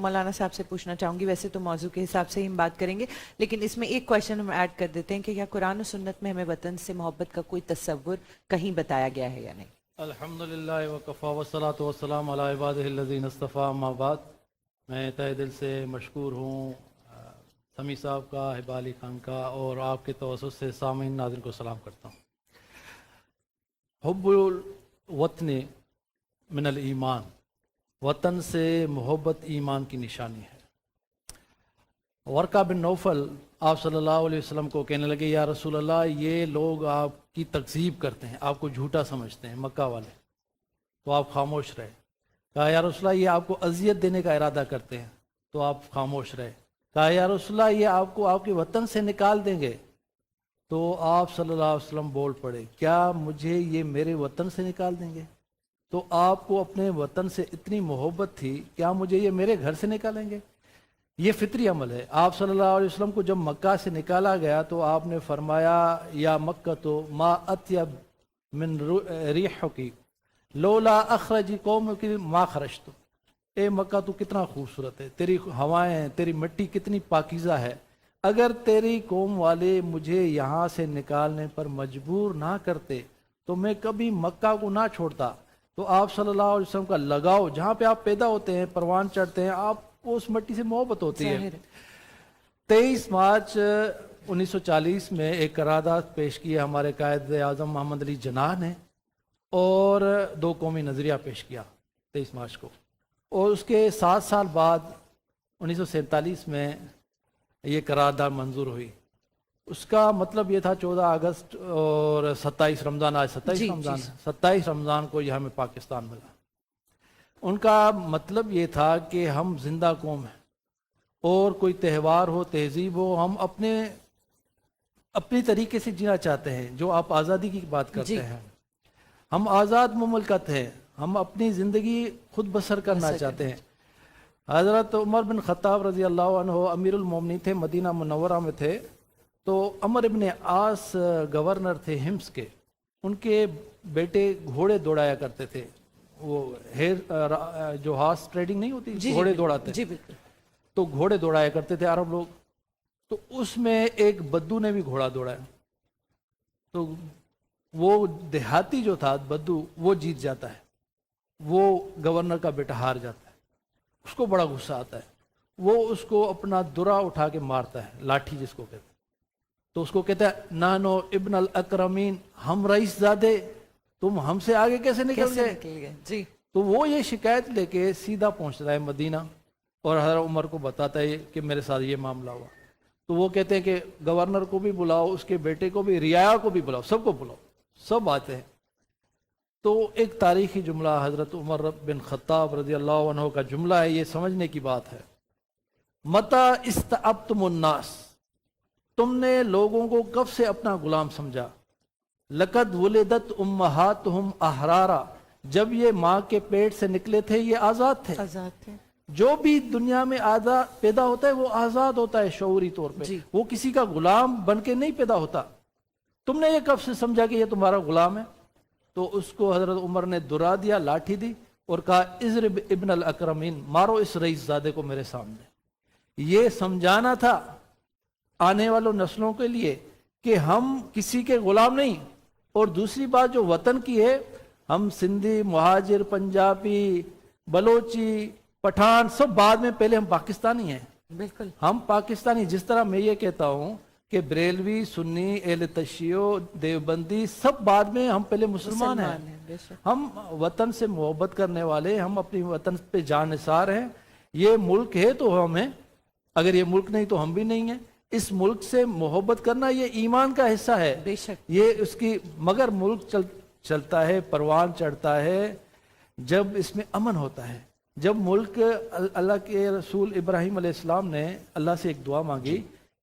مولانا صاحب سے پوچھنا چاہوں گی، ویسے تو موضوع کے حساب سے ہی ہم بات کریں گے، لیکن اس میں ایک کویشچن ہم ایڈ کر دیتے ہیں کہ کیا قرآن و سنت میں ہمیں وطن سے محبت کا کوئی تصور کہیں بتایا گیا ہے یا نہیں؟ الحمدللہ وکفا والصلاۃ والسلام علی عبادہ الذین اصطفیٰ، اما بعد۔ میں تہ دل سے مشکور ہوں سمیع صاحب کا، ہبہ علی خان کا، اور آپ کے توسط سے سامعین ناظرین کو سلام کرتا ہوں۔ حب الوطن من الایمان، وطن سے محبت ایمان کی نشانی ہے۔ ورقہ بن نوفل آپ صلی اللہ علیہ وسلم کو کہنے لگے، یا رسول اللہ، یہ لوگ آپ کی تکذیب کرتے ہیں، آپ کو جھوٹا سمجھتے ہیں، مکہ والے، تو آپ خاموش رہے۔ کہا یا رسول اللہ، یہ آپ کو اذیت دینے کا ارادہ کرتے ہیں، تو آپ خاموش رہے۔ کہا یا رسول اللہ، یہ آپ کو آپ کے وطن سے نکال دیں گے، تو آپ صلی اللہ علیہ وسلم بول پڑے، کیا مجھے یہ میرے وطن سے نکال دیں گے؟ تو آپ کو اپنے وطن سے اتنی محبت تھی، کیا مجھے یہ میرے گھر سے نکالیں گے؟ یہ فطری عمل ہے۔ آپ صلی اللہ علیہ وسلم کو جب مکہ سے نکالا گیا تو آپ نے فرمایا، یا مکہ تو ما اطیب من ریحکی لولا اخرجی قوم کی ما خرجت۔ اے مکہ تو کتنا خوبصورت ہے، تیری ہوائیں، تیری مٹی کتنی پاکیزہ ہے، اگر تیری قوم والے مجھے یہاں سے نکالنے پر مجبور نہ کرتے تو میں کبھی مکہ کو نہ چھوڑتا۔ تو آپ صلی اللہ علیہ وسلم کا لگاؤ، جہاں پہ آپ پیدا ہوتے ہیں، پروان چڑھتے ہیں، آپ کو اس مٹی سے محبت ہوتی ہے۔ 23 مارچ 1940 میں ایک قرارداد پیش کی ہے ہمارے قائد اعظم محمد علی جناح نے، اور 2 قومی نظریہ پیش کیا 23 مارچ کو، اور اس کے 7 سال بعد 1947 میں یہ قرارداد منظور ہوئی۔ اس کا مطلب یہ تھا 14 اگست اور 27 رمضان، آج 27 رمضان کو یہ ہمیں پاکستان ملا۔ ان کا مطلب یہ تھا کہ ہم زندہ قوم ہیں، اور کوئی تہوار ہو، تہذیب ہو، ہم اپنی طریقے سے جینا چاہتے ہیں۔ جو آپ آزادی کی بات کرتے ہیں، ہم آزاد مملکت ہیں، ہم اپنی زندگی خود بسر کرنا چاہتے ہیں۔ حضرت عمر بن خطاب رضی اللہ عنہ امیر المومنین تھے، مدینہ منورہ میں تھے، تو عمر ابن عاص گورنر تھے ہمس کے، ان کے بیٹے گھوڑے دوڑایا کرتے تھے، وہ جو ہارس ٹریڈنگ نہیں ہوتی، گھوڑے دوڑاتے، تو گھوڑے دوڑایا کرتے تھے عرب لوگ۔ تو اس میں ایک بدو نے بھی گھوڑا دوڑایا، تو وہ دیہاتی جو تھا بدو، وہ جیت جاتا ہے، وہ گورنر کا بیٹا ہار جاتا ہے، اس کو بڑا غصہ آتا ہے، وہ اس کو اپنا درا اٹھا کے مارتا ہے، لاٹھی جس کو کہتے ہیں، تو اس کو کہتا ہے، نانو ابن الاکرمین، ہم رئیس زادے، تم ہم سے آگے کیسے نکل گئے؟ جی۔ تو وہ یہ شکایت لے کے سیدھا پہنچتا ہے مدینہ، اور حضرت عمر کو بتاتا ہے کہ میرے ساتھ یہ معاملہ ہوا۔ تو وہ کہتے ہیں کہ گورنر کو بھی بلاؤ، اس کے بیٹے کو بھی، رعایا کو بھی بلاؤ، سب کو بلاؤ، سب آتے ہیں۔ تو ایک تاریخی جملہ حضرت عمر بن خطاب رضی اللہ عنہ کا جملہ ہے، یہ سمجھنے کی بات ہے، متی استعبتم الناس، تم نے لوگوں کو کب سے اپنا غلام سمجھا؟ لقد ولدت امہاتہم احرارا، جب یہ ماں کے پیٹ سے نکلے تھے یہ آزاد تھے۔ جو بھی دنیا میں آزاد پیدا ہوتا ہے وہ آزاد ہوتا ہے شعوری طور پہ، وہ کسی کا غلام بن کے نہیں پیدا ہوتا۔ تم نے یہ کب سے سمجھا کہ یہ تمہارا غلام ہے؟ تو اس کو حضرت عمر نے درا دیا، لاٹھی دی، اور کہا، اضرب ابن الاکرمین، مارو اس رئیس زادے کو میرے سامنے۔ یہ سمجھانا تھا آنے والوں نسلوں کے لیے کہ ہم کسی کے غلام نہیں۔ اور دوسری بات جو وطن کی ہے، ہم سندھی، مہاجر، پنجابی، بلوچی، پٹھان، سب بعد میں، پہلے ہم پاکستانی ہیں۔ بالکل ہم پاکستانی، جس طرح میں یہ کہتا ہوں کہ بریلوی، سنی، اہل تشیع، دیوبندی، سب بعد میں، ہم پہلے مسلمان ہیں۔ ہم وطن سے محبت کرنے والے، ہم اپنی وطن پہ جان نثار ہیں۔ یہ ملک ہے تو ہم ہیں، اگر یہ ملک نہیں تو ہم بھی نہیں ہیں۔ اس ملک سے محبت کرنا یہ ایمان کا حصہ ہے، بے شک، یہ اس کی، مگر ملک چلتا ہے، پروان چڑھتا ہے جب اس میں امن ہوتا ہے۔ جب ملک، اللہ کے رسول ابراہیم علیہ السلام نے اللہ سے ایک دعا مانگی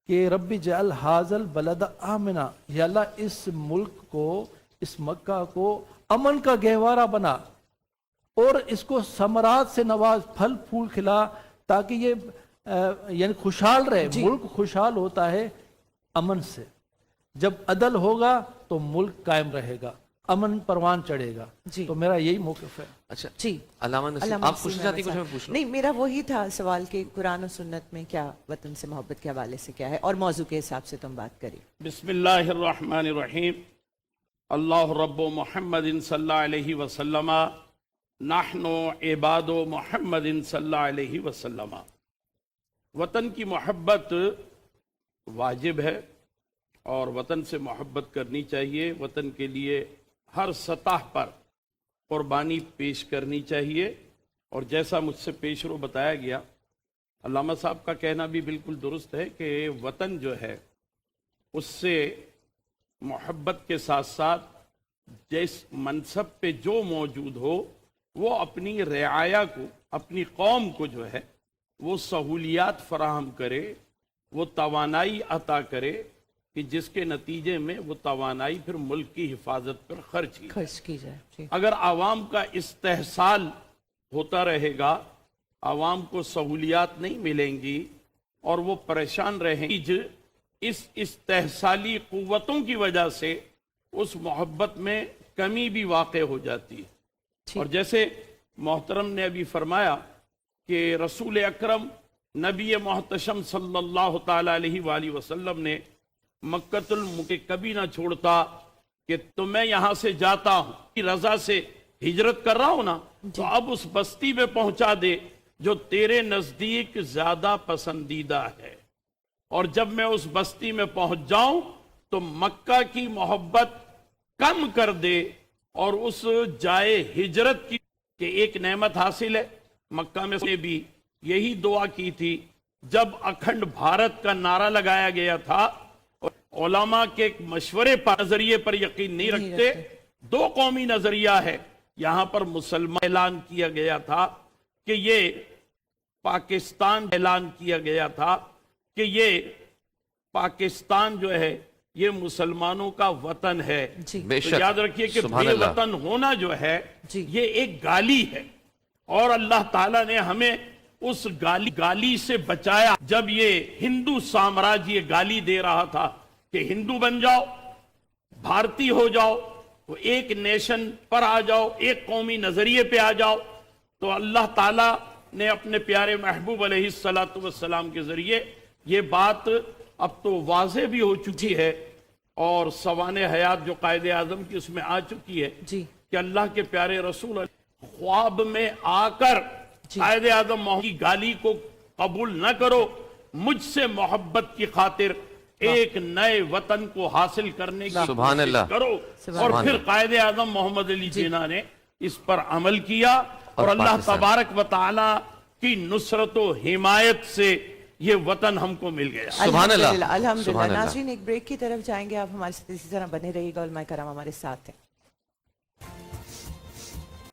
کہ رب جعل ھذا البلد آمنا، یا اللہ اس ملک کو، اس مکہ کو امن کا گہوارہ بنا، اور اس کو ثمرات سے نواز، پھل پھول کھلا، تاکہ یہ یعنی خوشحال رہے۔ ملک خوشحال ہوتا ہے امن سے، جب عدل ہوگا تو ملک قائم رہے گا۔ امن پروان چڑھے گا. جی. تو میرا یہی موقف ہے. اچھا جی علامہ نصیر علامہ آپ نصیر پوچھنا چاہتی محمد کچھ؟ میں صاحب. پوچھ لوں. نہیں میرا وہی تھا سوال کہ قرآن و سنت میں کیا وطن سے محبت کے حوالے سے کیا ہے اور موضوع کے حساب سے تم بات کریے. بسم اللہ الرحمن الرحیم. اللہ رب محمد صلی اللہ علیہ وسلم نحن عباد محمد صلی اللہ علیہ وسلم. وطن کی محبت واجب ہے اور وطن سے محبت کرنی چاہیے. وطن کے لیے ہر سطح پر قربانی پیش کرنی چاہیے. اور جیسا مجھ سے پیش رو بتایا گیا، علامہ صاحب کا کہنا بھی بالکل درست ہے کہ وطن جو ہے اس سے محبت کے ساتھ ساتھ جس منصب پہ جو موجود ہو وہ اپنی رعایا کو، اپنی قوم کو جو ہے وہ سہولیات فراہم کرے، وہ توانائی عطا کرے کہ جس کے نتیجے میں وہ توانائی پھر ملک کی حفاظت پر خرچ کی جائے. جی. اگر عوام کا استحصال ہوتا رہے گا، عوام کو سہولیات نہیں ملیں گی اور وہ پریشان رہیں گی، اس استحصالی قوتوں کی وجہ سے اس محبت میں کمی بھی واقع ہو جاتی ہے. اور جیسے محترم نے ابھی فرمایا کہ رسول اکرم نبی محتشم صلی اللہ تعالی علیہ وآلہ وسلم نے مکۃ المکرمہ کبھی نہ چھوڑتا کہ تو میں یہاں سے جاتا ہوں کی رضا سے ہجرت کر رہا ہوں نا، تو اب اس بستی میں پہنچا دے جو تیرے نزدیک زیادہ پسندیدہ ہے. اور جب میں اس بستی میں پہنچ جاؤں تو مکہ کی محبت کم کر دے اور اس جائے ہجرت کی کہ ایک نعمت حاصل ہے. مکہ میں سے بھی یہی دعا کی تھی جب اکھنڈ بھارت کا نعرہ لگایا گیا تھا. علماء کے مشورے پر نظریے پر یقین نہیں رکھتے، دو قومی نظریہ ہے. یہاں پر مسلمان اعلان کیا گیا تھا کہ یہ پاکستان اعلان کیا گیا تھا کہ یہ پاکستان جو ہے یہ مسلمانوں کا وطن ہے. بے تو شک. یاد رکھیے کہ سبحان بے اللہ. وطن ہونا جو ہے جی. یہ ایک گالی ہے اور اللہ تعالیٰ نے ہمیں اس گالی سے بچایا. جب یہ ہندو سامراج یہ گالی دے رہا تھا کہ ہندو بن جاؤ، بھارتی ہو جاؤ، وہ ایک نیشن پر آ جاؤ، ایک قومی نظریے پہ آ جاؤ، تو اللہ تعالیٰ نے اپنے پیارے محبوب علیہ السلام کے ذریعے یہ بات اب تو واضح بھی ہو چکی ہے اور سوانح حیات جو قائد اعظم کی اس میں آ چکی ہے جی. کہ اللہ کے پیارے رسول خواب میں آ کر قائد اعظم محمد کی گالی کو قبول نہ کرو، مجھ سے محبت کی خاطر ایک نئے وطن کو حاصل کرنے کی سبحان اللہ. کوشش کرو. اور پھر قائد اعظم محمد علی جناح نے اس پر عمل کیا اور اللہ پاکستان. تبارک و تعالی کی نصرت و حمایت سے یہ وطن ہم کو مل گیا. سبحان اللہ. الحمدللہ. سبحان اللہ. ناظرین ایک بریک کی طرف جائیں گے، آپ ہمارے ساتھ اسی طرح بنے رہیے گا. علماء کرام ہمارے ساتھ ہیں.